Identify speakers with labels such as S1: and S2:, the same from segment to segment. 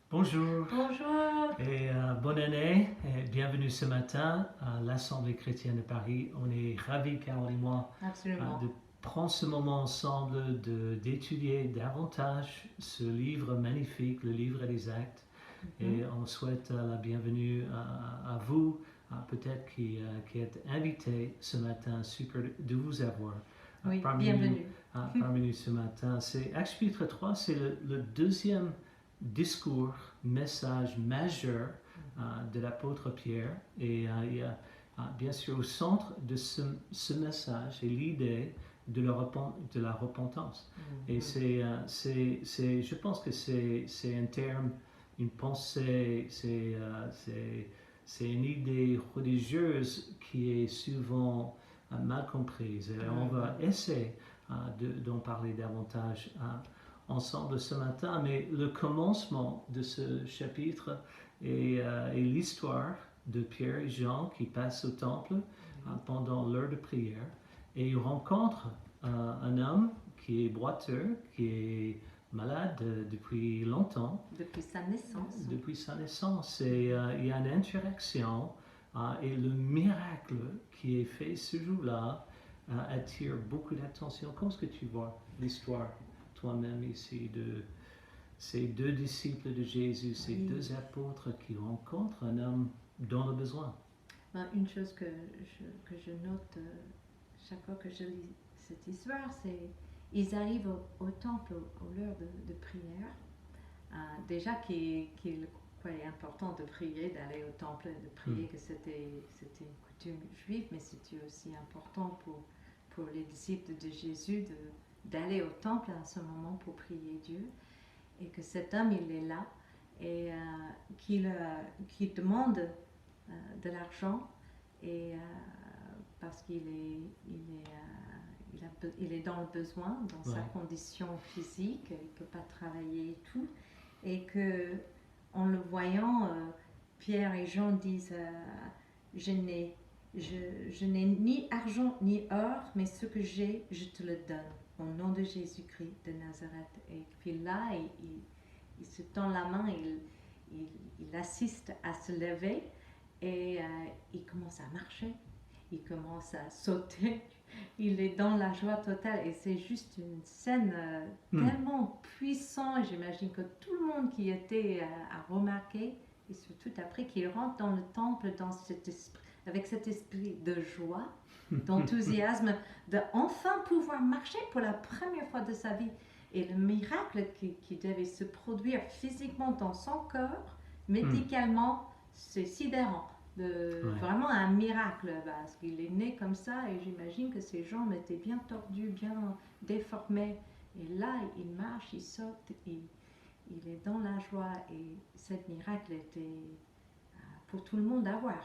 S1: Bonjour
S2: Bonjour.
S1: et bonne année et bienvenue ce matin à l'Assemblée chrétienne de Paris. On est ravis, Carole et moi,
S2: Absolument.
S1: de prendre ce moment ensemble, d'étudier davantage ce livre magnifique, le livre des Actes. Et on souhaite la bienvenue à vous, peut-être qui êtes invités ce matin. Super de vous avoir
S2: Oui,
S1: parmi nous,
S2: bienvenue.
S1: parmi nous ce matin. C'est Actes chapitre 3, c'est le deuxième discours, message majeur de l'apôtre Pierre. Et il y a bien sûr au centre de ce message est l'idée de la repentance. Et je pense que c'est un terme, une pensée, c'est une idée religieuse qui est souvent mal comprise. Et on va essayer d'en parler davantage ensemble ce matin, mais le commencement de ce chapitre est l'histoire de Pierre et Jean qui passent au temple pendant l'heure de prière et ils rencontrent un homme qui est boiteux, qui est malade depuis longtemps.
S2: Depuis sa naissance.
S1: Depuis sa naissance. Et il y a une interaction et le miracle qui est fait ce jour-là attire beaucoup d'attention. Comment est-ce que tu vois l'histoire toi-même ici de ces deux disciples de Jésus, ces deux apôtres qui rencontrent un homme dans le besoin?
S2: Une chose que je note chaque fois que je lis cette histoire, c'est qu'ils arrivent au temple au l'heure de prière. Déjà qu'il croyait important de prier, d'aller au temple et de prier, que c'était une coutume juive, mais c'était aussi important pour les disciples de Jésus d'aller au temple à ce moment pour prier Dieu. Et que cet homme, il est là et qu'il demande de l'argent et parce il est dans le besoin, dans sa condition physique, il ne peut pas travailler et tout, et que en le voyant, Pierre et Jean disent je n'ai ni argent ni or, mais ce que j'ai, je te le donne au nom de Jésus-Christ de Nazareth. Et puis là, il se tend la main, il assiste à se lever et il commence à marcher, il commence à sauter, il est dans la joie totale et c'est juste une scène tellement puissante. J'imagine que tout le monde qui était a remarqué, et surtout après qu'il rentre dans le temple avec cet esprit de joie, d'enthousiasme, de enfin pouvoir marcher pour la première fois de sa vie. Et le miracle qui devait se produire physiquement dans son corps, médicalement, c'est sidérant. Vraiment un miracle, parce qu'il est né comme ça et j'imagine que ses jambes étaient bien tordues, bien déformées. Et là, il marche, il saute, il est dans la joie et ce miracle était pour tout le monde à voir.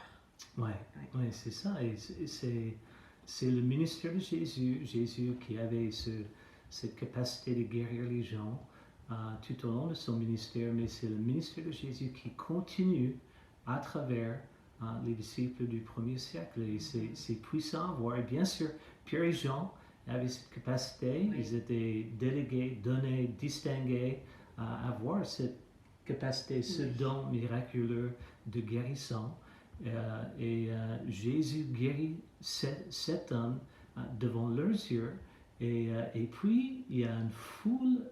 S1: Ouais, c'est ça. Et c'est le ministère de Jésus, Jésus qui avait cette capacité de guérir les gens tout au long de son ministère, mais c'est le ministère de Jésus qui continue à travers les disciples du premier siècle. Et c'est puissant à voir. Et bien sûr, Pierre et Jean avaient cette capacité, ils étaient délégués, donnés, distingués à avoir cette capacité, ce don miraculeux de guérison. Jésus guérit cet homme devant leurs yeux. Et puis, il y a une foule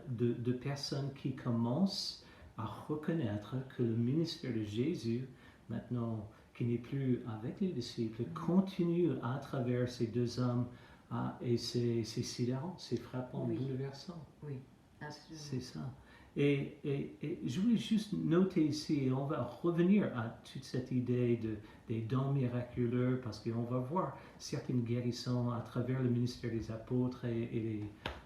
S1: de personnes qui commencent à reconnaître que le ministère de Jésus, maintenant qui n'est plus avec les disciples, continue à travers ces deux hommes. Et c'est sidérant, c'est frappant, bouleversant.
S2: Oui, absolument.
S1: C'est ça. Et je voulais juste noter ici, on va revenir à toute cette idée des dons miraculeux, parce qu'on va voir certaines guérisons à travers le ministère des apôtres et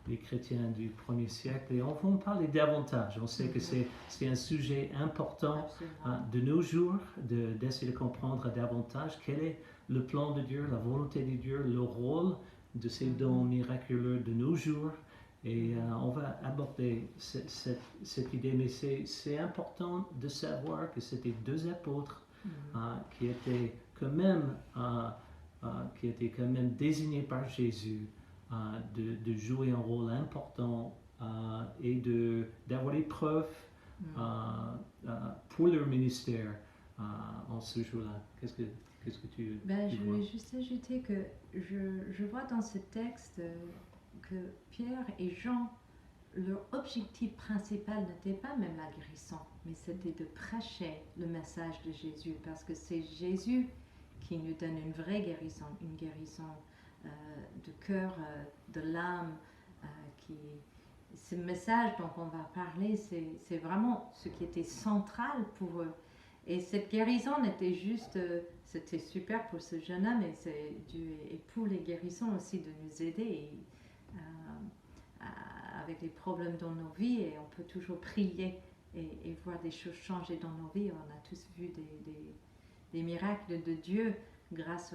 S1: les chrétiens du premier siècle. Et on va en parler davantage. On sait que c'est un sujet important de nos jours, d'essayer de comprendre davantage quel est le plan de Dieu, la volonté de Dieu, le rôle de ces dons miraculeux de nos jours. Et on va aborder cette idée, mais c'est important de savoir que c'était deux apôtres qui étaient quand même désignés par Jésus de jouer un rôle important et d'avoir des preuves pour leur ministère en ce jour-là. Qu'est-ce que tu
S2: Je
S1: vois?
S2: voulais juste ajouter que je vois dans ce texte que Pierre et Jean, leur objectif principal n'était pas même la guérison, mais c'était de prêcher le message de Jésus, parce que c'est Jésus qui nous donne une vraie guérison, une guérison de cœur, de l'âme. Ce message dont on va parler, c'est vraiment ce qui était central pour eux. Et cette guérison n'était juste, c'était super pour ce jeune homme, et c'est Dieu et pour les guérisons aussi de nous aider avec les problèmes dans nos vies, et on peut toujours prier et voir des choses changer dans nos vies. On a tous vu des miracles de Dieu grâce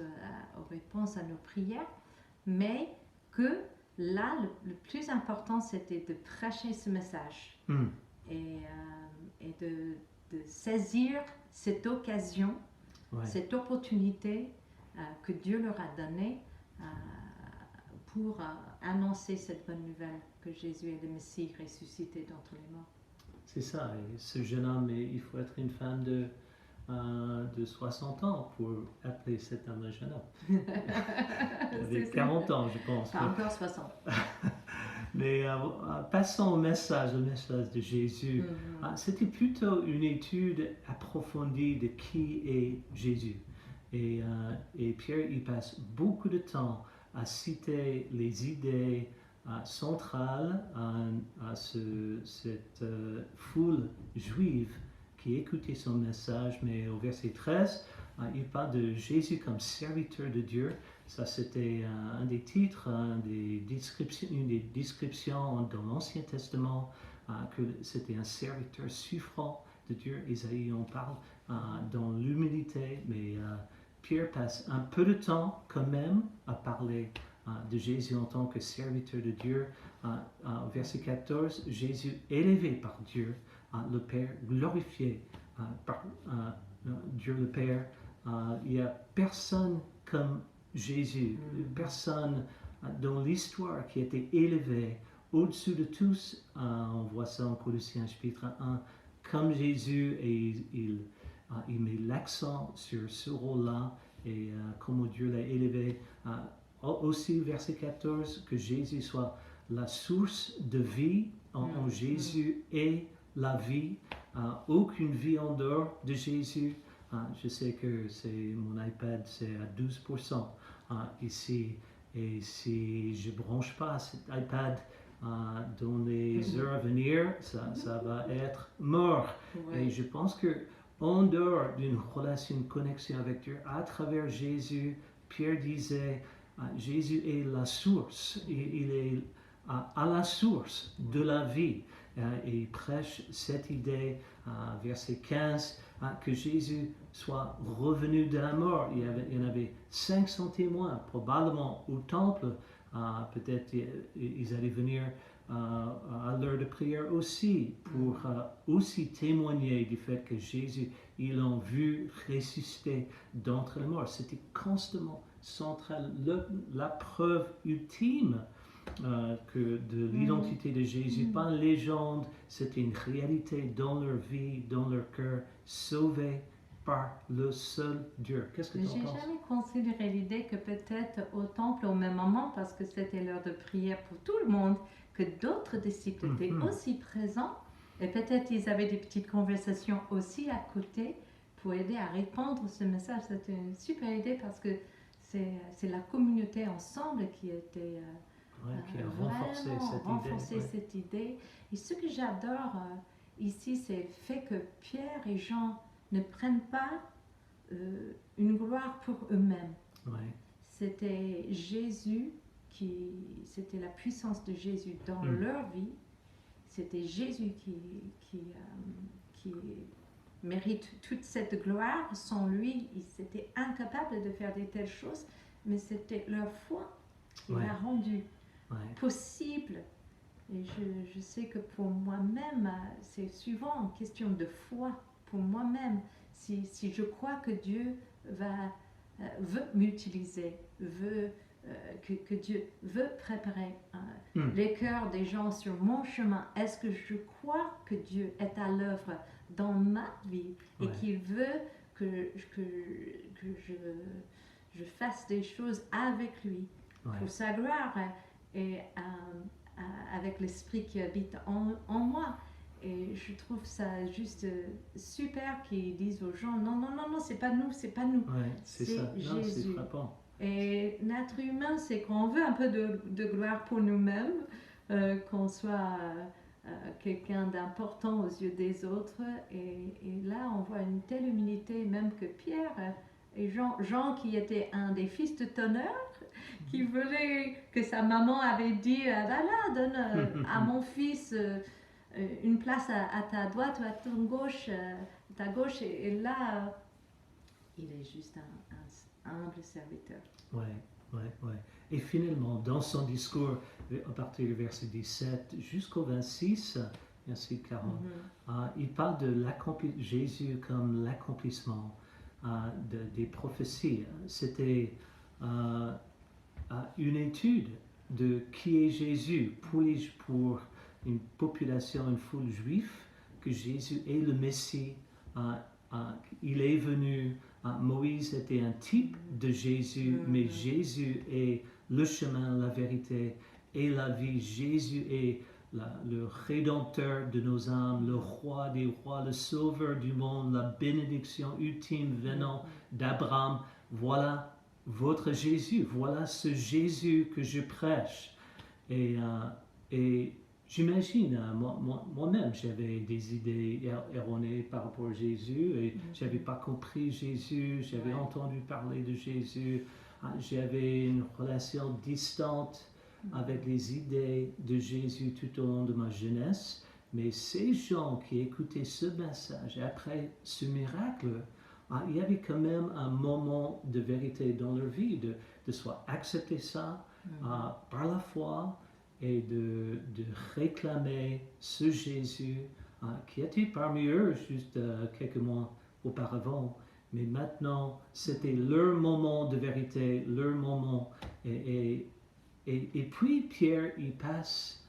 S2: aux réponses à nos prières, mais que là, le plus important, c'était de prêcher ce message et de saisir cette occasion, cette opportunité que Dieu leur a donnée pour annoncer cette bonne nouvelle que Jésus est le Messie ressuscité d'entre les morts.
S1: C'est ça, et ce jeune homme, il faut être une femme de 60 ans pour appeler cet homme un jeune homme. Il avait 40 ans, je pense.
S2: Pas encore 60.
S1: Mais passons au message de Jésus. C'était plutôt une étude approfondie de qui est Jésus. Et Pierre y passe beaucoup de temps à citer les idées centrales à cette foule juive qui écoutait son message. Mais au verset 13, il parle de Jésus comme serviteur de Dieu. Ça, c'était un des titres, une des descriptions dans l'Ancien Testament, que c'était un serviteur souffrant de Dieu. Isaïe en parle dans l'humilité, mais Pierre passe un peu de temps quand même à parler de Jésus en tant que serviteur de Dieu. Verset 14, Jésus élevé par Dieu, le Père glorifié par Dieu le Père. Il n'y a personne comme Jésus, personne dans l'histoire qui a été élevé au-dessus de tous. On voit ça en Colossiens chapitre 1, comme Jésus, et il met l'accent sur ce rôle-là et comment Dieu l'a élevé. Aussi, verset 14, que Jésus soit la source de vie. En Jésus est la vie. Aucune vie en dehors de Jésus. Je sais que mon iPad, c'est à 12% ici. Et si je ne branche pas cet iPad dans les heures à venir, ça va être mort. Ouais. Et je pense que en dehors d'une relation, une connexion avec Dieu, à travers Jésus, Pierre disait, Jésus est la source. Il est à la source de la vie. Et il prêche cette idée, verset 15, que Jésus soit revenu de la mort. Il y en avait 500 témoins, probablement au temple. Peut-être ils allaient venir à l'heure de prière aussi, pour aussi témoigner du fait que Jésus, ils l'ont vu ressusciter d'entre les morts. C'était constamment central, la preuve ultime que de l'identité de Jésus, pas une légende, c'était une réalité dans leur vie, dans leur cœur, sauvés par le seul Dieu. Qu'est-ce que tu en penses?
S2: J'ai jamais considéré l'idée que peut-être au temple, au même moment, parce que c'était l'heure de prière pour tout le monde, que d'autres disciples étaient aussi présents, et peut-être ils avaient des petites conversations aussi à côté pour aider à répandre ce message. C'était une super idée, parce que c'est la communauté ensemble qui était...
S1: qui a renforcé cette idée.
S2: Et ce que j'adore ici, c'est le fait que Pierre et Jean ne prennent pas une gloire pour eux-mêmes. C'était Jésus c'était la puissance de Jésus dans leur vie. C'était Jésus qui mérite toute cette gloire. Sans lui, ils étaient incapables de faire de telles choses, mais c'était leur foi qui l'a rendu possible. Et je sais que pour moi-même, c'est souvent une question de foi. Pour moi-même, si je crois que Dieu veut m'utiliser, veut que Dieu veut préparer les cœurs des gens sur mon chemin. Est-ce que je crois que Dieu est à l'œuvre dans ma vie et qu'il veut que je fasse des choses avec lui pour sa gloire et avec l'esprit qui habite en moi. Et je trouve ça juste super qu'ils disent aux gens non, c'est pas nous.
S1: Ouais, c'est ça.
S2: Jésus.
S1: Non, c'est frappant.
S2: Et notre humain, c'est qu'on veut un peu de gloire pour nous-mêmes, qu'on soit quelqu'un d'important aux yeux des autres. Et là, on voit une telle humilité, même que Pierre et Jean qui était un des fils de tonneur, qui voulait que sa maman avait dit voilà, donne à mon fils une place à ta droite ou à ta gauche. Et là, il est juste un humble serviteur.
S1: Ouais. Et finalement, dans son discours, à partir du verset 17 jusqu'au 26, merci Carole, il parle de Jésus comme l'accomplissement des prophéties. C'était une étude de qui est Jésus pour une population, une foule juive, que Jésus est le Messie. Il est venu, Moïse était un type de Jésus, mais Jésus est le chemin, la vérité et la vie. Jésus est le rédempteur de nos âmes, le roi des rois, le sauveur du monde, la bénédiction ultime venant d'Abraham. Voilà votre Jésus, voilà ce Jésus que je prêche. Et j'imagine, moi-même, j'avais des idées erronées par rapport à Jésus et je n'avais pas compris Jésus, j'avais entendu parler de Jésus, j'avais une relation distante avec les idées de Jésus tout au long de ma jeunesse. Mais ces gens qui écoutaient ce message, après ce miracle, il y avait quand même un moment de vérité dans leur vie, de soit accepter ça par la foi, et de réclamer ce Jésus qui était parmi eux juste quelques mois auparavant. Mais maintenant, c'était leur moment de vérité, leur moment. Et puis Pierre, il passe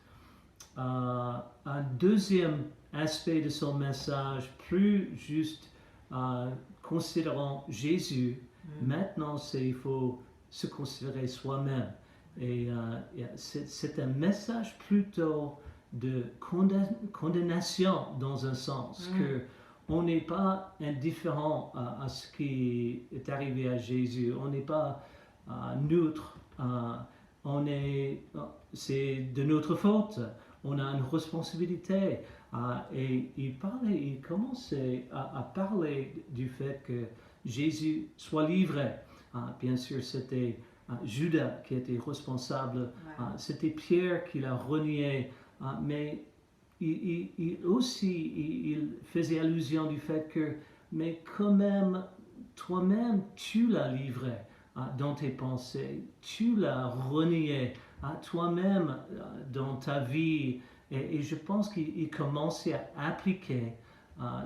S1: à un deuxième aspect de son message, plus juste considérant Jésus. Maintenant, il faut se considérer soi-même. Et c'est un message plutôt de condamnation dans un sens, que on n'est pas indifférent à ce qui est arrivé à Jésus, on n'est pas neutre, c'est de notre faute, on a une responsabilité. Et il commençait à parler du fait que Jésus soit livré. Bien sûr, c'était Judas qui était responsable, c'était Pierre qui l'a renié, mais il faisait allusion du fait que, mais quand même, toi-même, tu l'as livré dans tes pensées, tu l'as renié toi-même dans ta vie, et je pense qu'il commençait à appliquer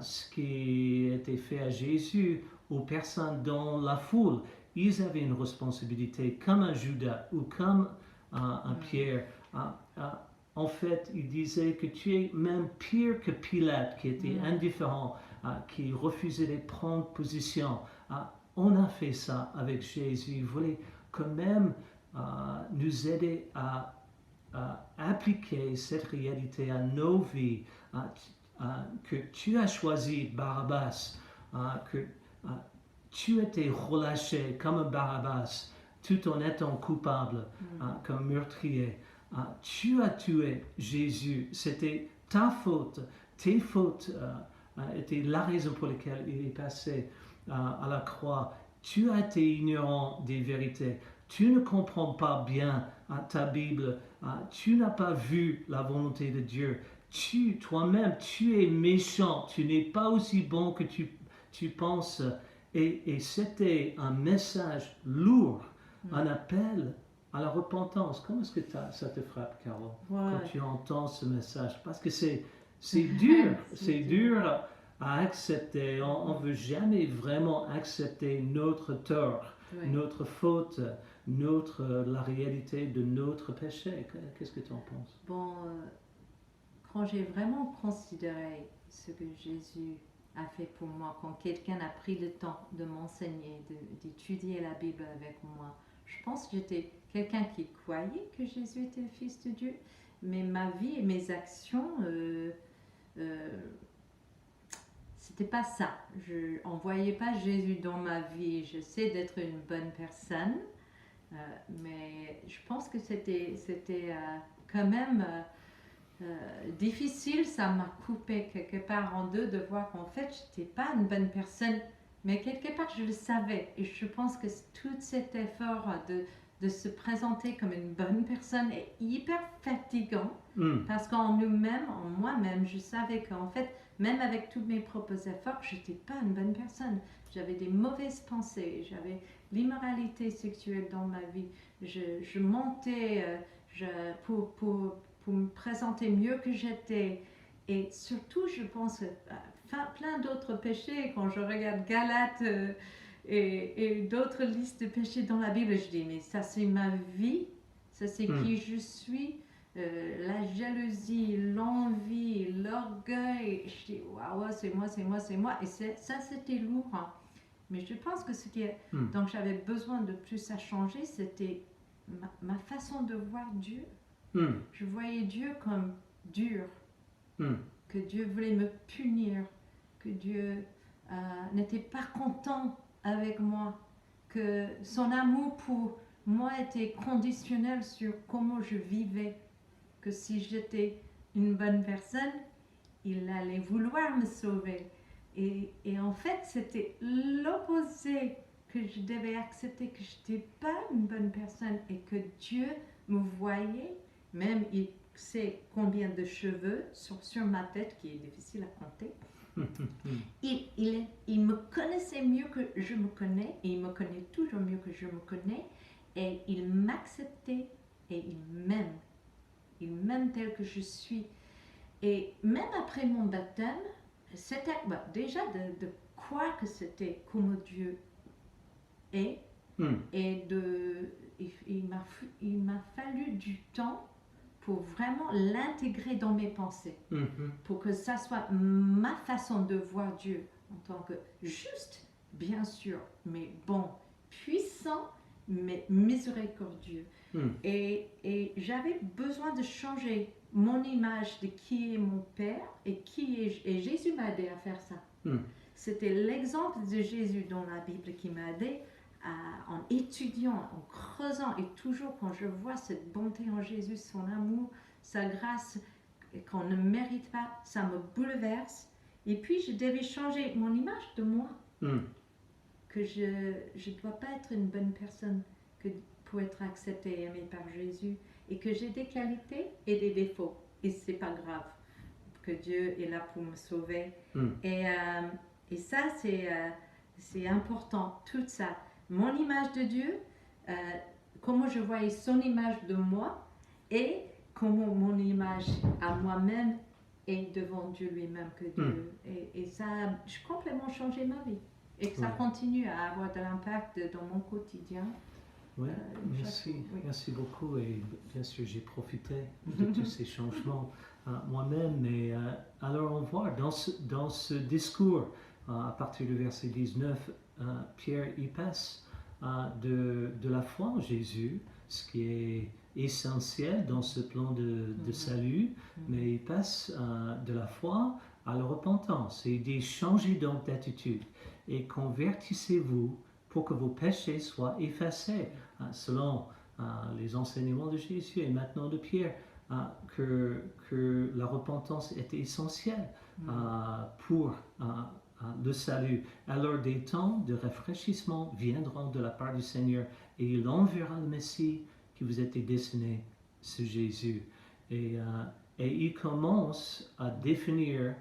S1: ce qui était fait à Jésus aux personnes dans la foule. Ils avaient une responsabilité, comme un Judas ou comme un Pierre. En fait, il disait que tu es même pire que Pilate, qui était indifférent, qui refusait de prendre position. On a fait ça avec Jésus. Il voulait quand même nous aider à appliquer cette réalité à nos vies, que tu as choisi Barabbas, que tu étais relâché comme un Barabbas, tout en étant coupable, comme meurtrier. Tu as tué Jésus, c'était ta faute, tes fautes étaient la raison pour laquelle il est passé à la croix. Tu as été ignorant des vérités, tu ne comprends pas bien ta Bible, tu n'as pas vu la volonté de Dieu. Toi-même, tu es méchant, tu n'es pas aussi bon que tu penses. Et c'était un message lourd, un appel à la repentance. Comment est-ce que ça te frappe, Carole, quand tu entends ce message? Parce que c'est dur, c'est dur à accepter. On ne veut jamais vraiment accepter notre tort.
S2: Oui.
S1: notre faute, la réalité de notre péché. Qu'est-ce que tu en penses?
S2: Bon, quand j'ai vraiment considéré ce que Jésus a fait pour moi, quand quelqu'un a pris le temps de m'enseigner, d'étudier la Bible avec moi, je pense que j'étais quelqu'un qui croyait que Jésus était le Fils de Dieu, mais ma vie et mes actions, c'était pas ça. On ne voyait pas Jésus dans ma vie. J'essaie d'être une bonne personne, mais je pense que c'était quand même difficile. Ça m'a coupé quelque part en deux de voir qu'en fait, je n'étais pas une bonne personne. Mais quelque part, je le savais. Et je pense que tout cet effort de se présenter comme une bonne personne est hyper fatigant. Parce qu'en nous-mêmes, en moi-même, je savais qu'en fait, même avec tous mes propres efforts, je n'étais pas une bonne personne. J'avais des mauvaises pensées, j'avais l'immoralité sexuelle dans ma vie. Je montais pour me présenter mieux que j'étais. Et surtout, je pense plein d'autres péchés. Quand je regarde Galates et d'autres listes de péchés dans la Bible, je dis, mais ça c'est ma vie, ça c'est qui je suis. La jalousie, l'envie, l'orgueil, je dis waouh, c'est moi. Et ça, c'était lourd. Hein. Mais je pense que ce qui est. Donc, j'avais besoin de plus à changer, c'était ma façon de voir Dieu. Je voyais Dieu comme dur, que Dieu voulait me punir, que Dieu n'était pas content avec moi, que son amour pour moi était conditionnel sur comment je vivais. Que si j'étais une bonne personne, il allait vouloir me sauver. Et en fait, c'était l'opposé, que je devais accepter que je n'étais pas une bonne personne et que Dieu me voyait, même il sait combien de cheveux sont sur ma tête, qui est difficile à compter. Il me connaissait mieux que je me connais, et il me connaît toujours mieux que je me connais, et il m'acceptait et il m'aime. Il m'aime tel que je suis. Et même après mon baptême, c'était déjà de croire que c'était comme Dieu est. Et il m'a fallu du temps pour vraiment l'intégrer dans mes pensées. Pour que ça soit ma façon de voir Dieu en tant que juste, bien sûr, mais bon, puissant, mais miséricordieux. Et j'avais besoin de changer mon image de qui est mon Père et et Jésus m'a aidé à faire ça. C'était l'exemple de Jésus dans la Bible qui m'a aidé en étudiant, en creusant, et toujours quand je vois cette bonté en Jésus, son amour, sa grâce qu'on ne mérite pas, ça me bouleverse. Et puis je devais changer mon image de moi, que je ne dois pas être une bonne personne, pour être accepté et aimé par Jésus, et que j'ai des qualités et des défauts, et c'est pas grave, que Dieu est là pour me sauver. Et ça c'est important, tout ça, mon image de Dieu, comment je voyais son image de moi, et comment mon image à moi-même est devant Dieu lui-même, que Dieu et ça a complètement changé ma vie, et que ça continue à avoir de l'impact dans mon quotidien.
S1: Oui, merci beaucoup, et bien sûr j'ai profité de tous ces changements moi-même. Mais alors on voit dans ce discours, à partir du verset 19, Pierre y passe de la foi en Jésus, ce qui est essentiel dans ce plan de salut, mais il passe de la foi à la repentance, et il dit changez donc d'attitude et convertissez-vous pour que vos péchés soient effacés, selon les enseignements de Jésus et maintenant de Pierre, que la repentance est essentielle pour le salut. Alors des temps de rafraîchissement viendront de la part du Seigneur, et il enverra le Messie qui vous était destiné, c'est Jésus. Et il commence à définir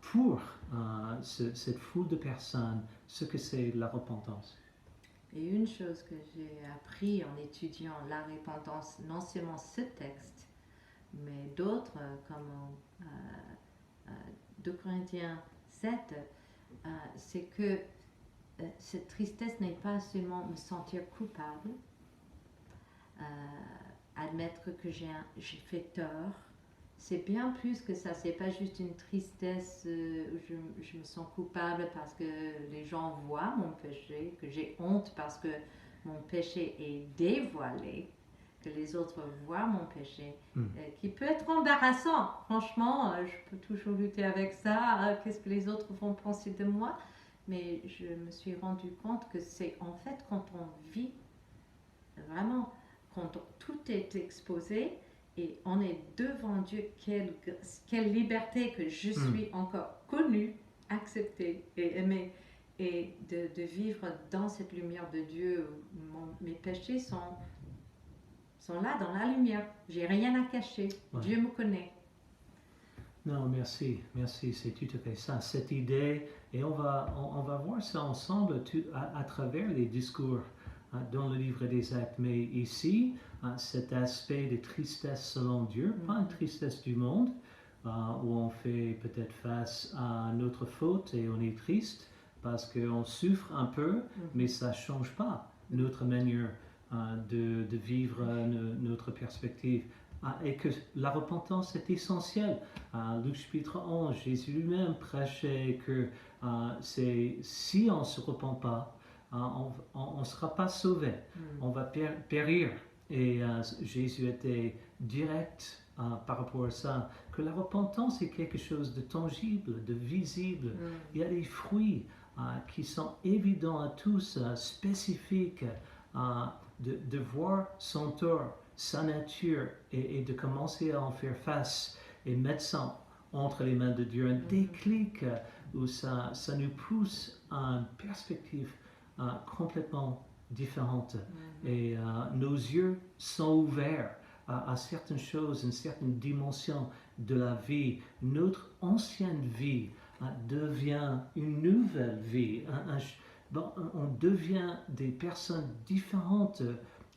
S1: pour cette foule de personnes ce que c'est la repentance.
S2: Et une chose que j'ai appris en étudiant la repentance, non seulement ce texte, mais d'autres, comme 2 Corinthiens 7, c'est que cette tristesse n'est pas seulement me sentir coupable, admettre que j'ai fait tort. C'est bien plus que ça, c'est pas juste une tristesse où je me sens coupable parce que les gens voient mon péché, que j'ai honte parce que mon péché est dévoilé, que les autres voient mon péché, qui peut être embarrassant. Franchement, je peux toujours lutter avec ça, qu'est-ce que les autres vont penser de moi, mais je me suis rendu compte que c'est en fait quand on vit vraiment, quand tout est exposé, et on est devant Dieu, quelle liberté que je suis encore connue, acceptée et aimée, et de vivre dans cette lumière de Dieu. Mes péchés sont là dans la lumière. J'ai rien à cacher. Ouais. Dieu me connaît.
S1: Non, merci, c'est tout à fait ça. Cette idée, et on va voir ça ensemble à travers les discours dans le livre des Actes. Mais ici, cet aspect de tristesse selon Dieu, pas une tristesse du monde, où on fait peut-être face à notre faute et on est triste parce qu'on souffre un peu, mais ça ne change pas notre manière de vivre notre perspective. Et que la repentance est essentielle. Luc chapitre 11, Jésus lui-même prêchait que si on ne se repent pas, on ne sera pas sauvé, on va périr. Et Jésus était direct par rapport à ça, que la repentance est quelque chose de tangible, de visible. Il y a des fruits qui sont évidents à tous, spécifiques, de voir son tort, sa nature, et de commencer à en faire face et mettre ça entre les mains de Dieu. Un déclic où ça nous pousse à une perspective complètement différente. Et nos yeux sont ouverts à certaines choses, une certaine dimension de la vie. Notre ancienne vie devient une nouvelle vie. On devient des personnes différentes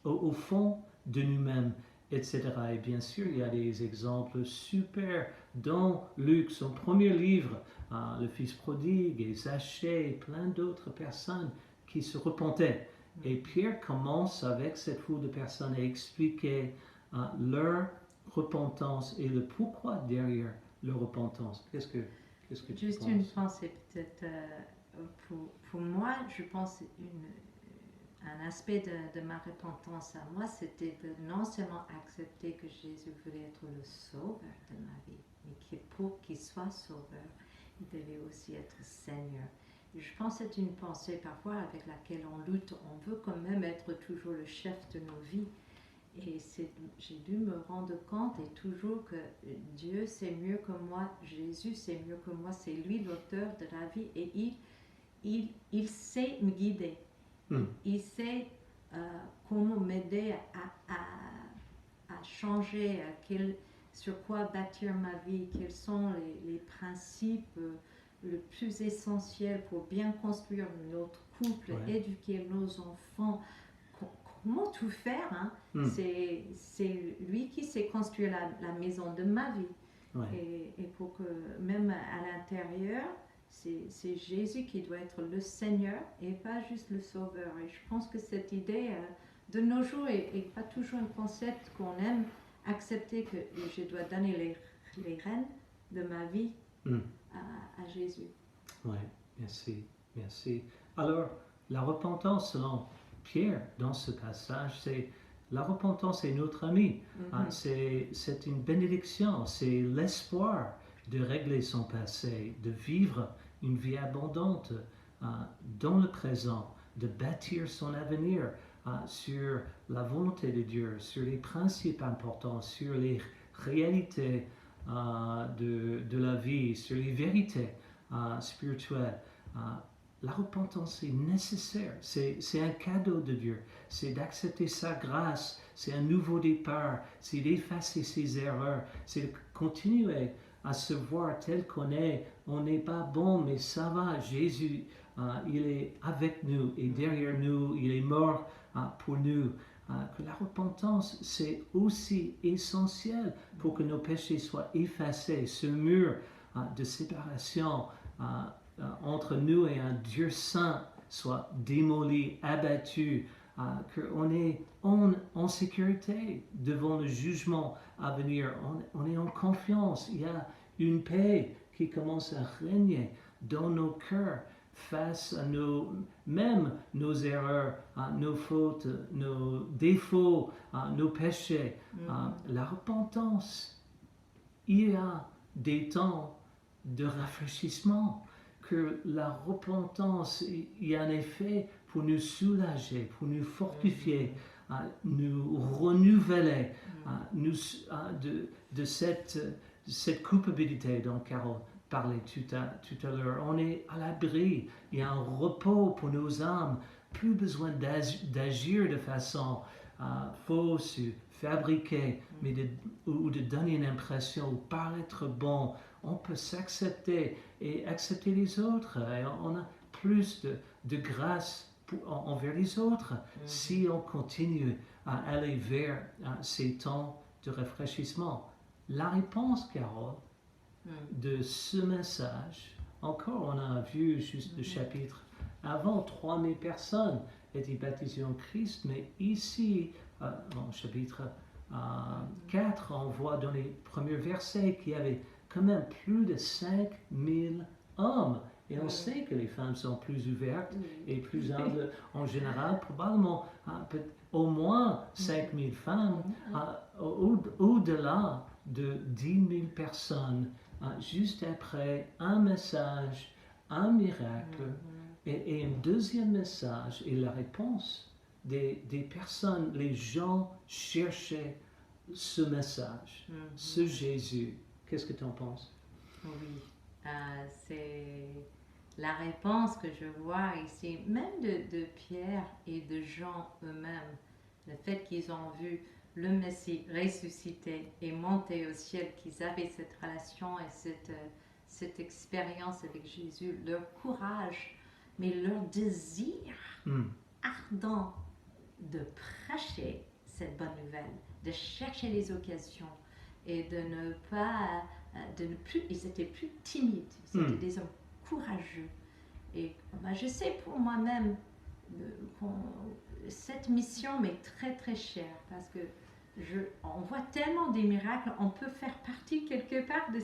S1: au fond de nous-mêmes, etc. Et bien sûr, il y a des exemples super dans Luc, son premier livre, le fils prodigue et Zachée, et plein d'autres personnes qui se repentaient. Et Pierre commence avec cette foule de personnes à expliquer leur repentance et le pourquoi derrière leur repentance. Qu'est-ce que tu
S2: Juste
S1: penses?
S2: Une pensée peut-être pour moi, je pense un aspect de ma repentance à moi, c'était de non seulement accepter que Jésus voulait être le sauveur de ma vie, mais pour qu'il soit sauveur, il devait aussi être Seigneur. Et je pense que c'est une pensée parfois avec laquelle on lutte. On veut quand même être toujours le chef de nos vies. Et j'ai dû me rendre compte et toujours que Dieu c'est mieux que moi, Jésus c'est mieux que moi, c'est lui l'auteur de la vie et il sait me guider. Il sait comment m'aider à changer, sur quoi bâtir ma vie, quels sont les principes le plus essentiels pour bien construire notre couple, éduquer nos enfants. Comment tout faire, hein? C'est lui qui sait construire la maison de ma vie. Et pour que même à l'intérieur, c'est Jésus qui doit être le Seigneur et pas juste le Sauveur. Et je pense que cette idée de nos jours est pas toujours un concept qu'on aime accepter, que je dois donner les rênes de ma vie à Jésus.
S1: Oui, merci. Alors, la repentance selon Pierre, dans ce passage, c'est la repentance est notre ami. C'est une bénédiction, c'est l'espoir de régler son passé, de vivre une vie abondante dans le présent, de bâtir son avenir sur la volonté de Dieu, sur les principes importants, sur les réalités de la vie, sur les vérités spirituelles. La repentance est nécessaire, c'est un cadeau de Dieu, c'est d'accepter sa grâce, c'est un nouveau départ, c'est d'effacer ses erreurs, c'est de continuer à se voir tel qu'on est. On n'est pas bon, mais ça va, Jésus, il est avec nous et derrière nous, il est mort pour nous. Que la repentance, c'est aussi essentiel pour que nos péchés soient effacés, ce mur de séparation entre nous et un Dieu saint soit démoli, abattu, qu'on est en sécurité devant le jugement à venir. On est en confiance. Il y a une paix qui commence à régner dans nos cœurs face à même nos erreurs, nos fautes, nos défauts, nos péchés. La repentance, il y a des temps de rafraîchissement, que la repentance y a un effet pour nous soulager, pour nous fortifier, nous renouveler de cette culpabilité dont Carole parlait tout à l'heure. On est à l'abri, il y a un repos pour nos âmes, plus besoin d'agir de façon fausse, fabriquée, ou de donner une impression, ou paraître bon. On peut s'accepter et accepter les autres. Et on a plus de grâce envers les autres si on continue à aller vers ces temps de rafraîchissement. La réponse, Carole, de ce message, encore on a vu juste le chapitre avant, 3000 personnes étaient baptisées en Christ, mais ici, chapitre 4, on voit dans les premiers versets qu'il y avait quand même plus de 5000 hommes. Et on sait que les femmes sont plus ouvertes et plus humbles en général, probablement au moins 5000 femmes, au-delà de 10 000 personnes, juste après un message, un miracle, et un deuxième message, et la réponse des personnes, les gens cherchaient ce message, ce Jésus. Qu'est-ce que tu en penses?
S2: Oui, c'est la réponse que je vois ici, même de Pierre et de Jean eux-mêmes, le fait qu'ils ont vu le Messie ressuscité et monter au ciel, qu'ils avaient cette relation et cette expérience avec Jésus, leur courage, mais leur désir ardent de prêcher cette bonne nouvelle, de chercher les occasions et de ne pas, ils étaient plus timides, ils étaient des hommes courageux. Et je sais pour moi-même, cette mission m'est très très chère parce que on voit tellement des miracles, on peut faire partie quelque part de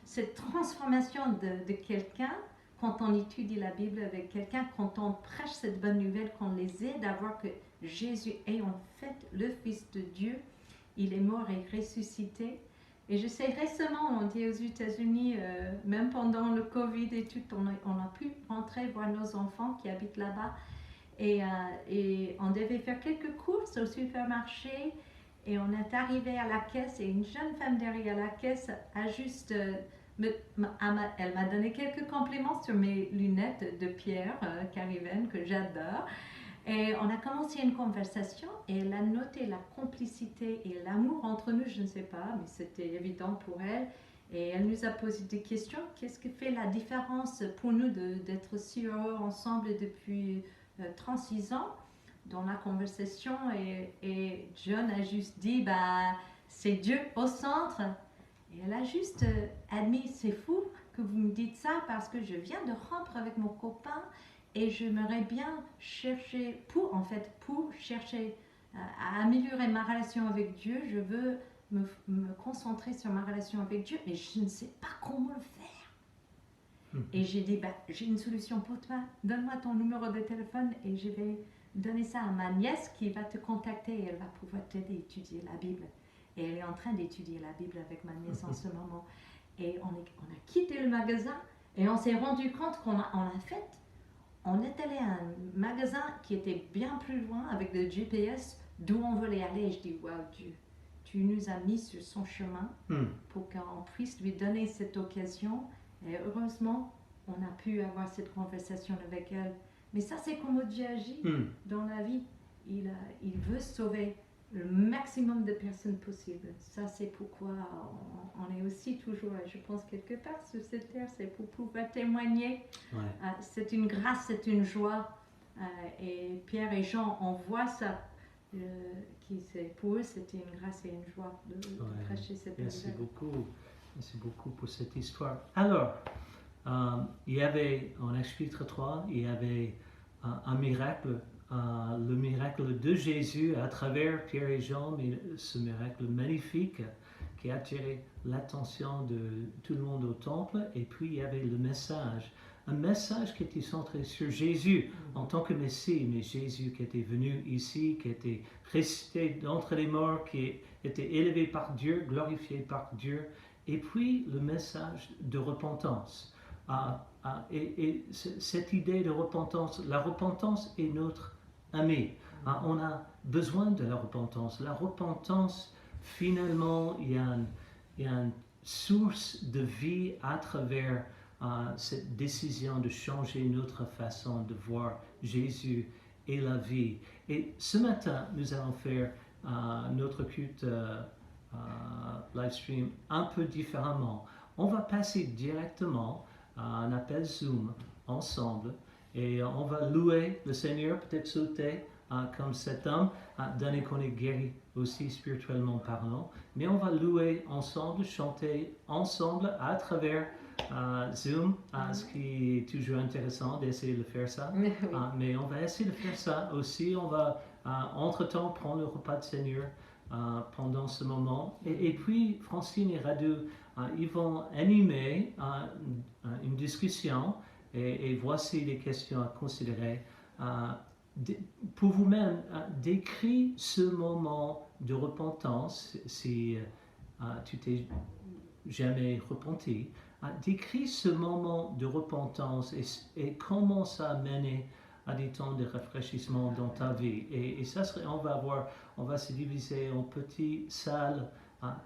S2: cette transformation de quelqu'un quand on étudie la Bible avec quelqu'un, quand on prêche cette bonne nouvelle, qu'on les aide à voir que Jésus est en fait le Fils de Dieu, il est mort et ressuscité. Et je sais, récemment, on dit aux États-Unis, même pendant le Covid et tout, on a pu rentrer voir nos enfants qui habitent là-bas. Et on devait faire quelques courses au supermarché. Et on est arrivé à la caisse et une jeune femme derrière la caisse a juste... elle m'a donné quelques compliments sur mes lunettes de Pierre Cariven, que j'adore. Et on a commencé une conversation et elle a noté la complicité et l'amour entre nous, je ne sais pas, mais c'était évident pour elle. Et elle nous a posé des questions. Qu'est-ce qui fait la différence pour nous d'être si heureux ensemble depuis 36 ans dans la conversation? Et John a juste dit, c'est Dieu au centre. Et elle a juste admis, c'est fou que vous me dites ça parce que je viens de rompre avec mon copain. Et j'aimerais bien chercher, pour chercher à améliorer ma relation avec Dieu, je veux me concentrer sur ma relation avec Dieu, mais je ne sais pas comment le faire. Et j'ai dit, j'ai une solution pour toi, donne-moi ton numéro de téléphone et je vais donner ça à ma nièce qui va te contacter et elle va pouvoir t'aider à étudier la Bible. Et elle est en train d'étudier la Bible avec ma nièce en ce moment. Et on a quitté le magasin et on s'est rendu compte on est allé à un magasin qui était bien plus loin avec le GPS d'où on voulait aller. Et je dis, waouh Dieu, tu nous as mis sur son chemin pour qu'on puisse lui donner cette occasion. Et heureusement, on a pu avoir cette conversation avec elle. Mais ça, c'est comment Dieu agit dans la vie. Il veut sauver le maximum de personnes possible. Ça, c'est pourquoi on est aussi toujours, je pense, quelque part sur cette terre, c'est pour pouvoir témoigner. Ouais. C'est une grâce, c'est une joie. Et Pierre et Jean, on voit ça. Pour eux, c'était une grâce et une joie de prêcher cette nouvelle.
S1: Merci beaucoup pour cette histoire. Alors, il y avait, en chapitre 3, il y avait un miracle, le miracle de Jésus à travers Pierre et Jean, mais ce miracle magnifique qui a attiré l'attention de tout le monde au temple. Et puis il y avait le message, un message qui était centré sur Jésus en tant que Messie, mais Jésus qui était venu ici, qui était ressuscité d'entre les morts, qui était élevé par Dieu, glorifié par Dieu, et puis le message de repentance. Et cette idée de repentance, la repentance est notre ami. On a besoin de la repentance. La repentance, finalement, il y a une source de vie à travers cette décision de changer notre façon de voir Jésus et la vie. Et ce matin, nous allons faire notre culte live stream un peu différemment. On va passer directement à un appel Zoom ensemble et on va louer le Seigneur, peut-être sauter comme cet homme, donné qu'on est guéri aussi spirituellement parlant, mais on va louer ensemble, chanter ensemble à travers Zoom, ce qui est toujours intéressant d'essayer de faire ça.
S2: Oui.
S1: Mais on va essayer de faire ça aussi. On va entre-temps prendre le repas du Seigneur pendant ce moment. Et puis Francine et Radu, ils vont animer une discussion et voici les questions à considérer. Pour vous-même, décris ce moment de repentance si tu t'es jamais repenti. Décris ce moment de repentance et comment ça a mené à des temps de rafraîchissement dans ta vie. Et ça serait, on va se diviser en petites salles,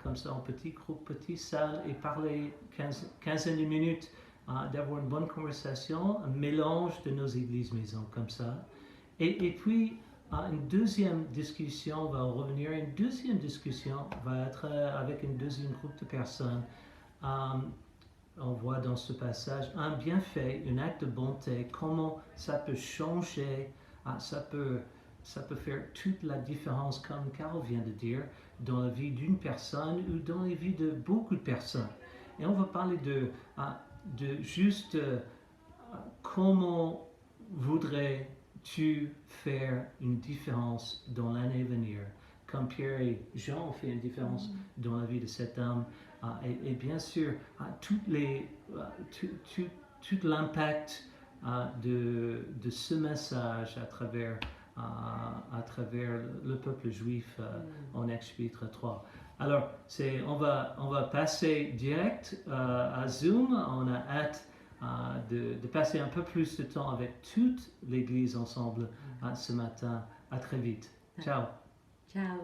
S1: comme ça, en petits groupes, petites salles, et parler 15 minutes, d'avoir une bonne conversation, un mélange de nos églises maisons, comme ça. Et puis, une deuxième discussion va revenir, une deuxième discussion va être avec un deuxième groupe de personnes. On voit dans ce passage un bienfait, un acte de bonté, comment ça peut changer, ça peut faire toute la différence, comme Carol vient de dire, dans la vie d'une personne ou dans la vie de beaucoup de personnes. Et on va parler de juste comment voudrais-tu faire une différence dans l'année à venir, comme Pierre et Jean ont fait une différence dans la vie de cet homme. Et bien sûr, tout l'impact de ce message à travers le peuple juif en Actes chapitre 3. Alors, on va passer direct à Zoom. On a hâte de passer un peu plus de temps avec toute l'Église ensemble ce matin. À très vite. Ciao.
S2: Ciao.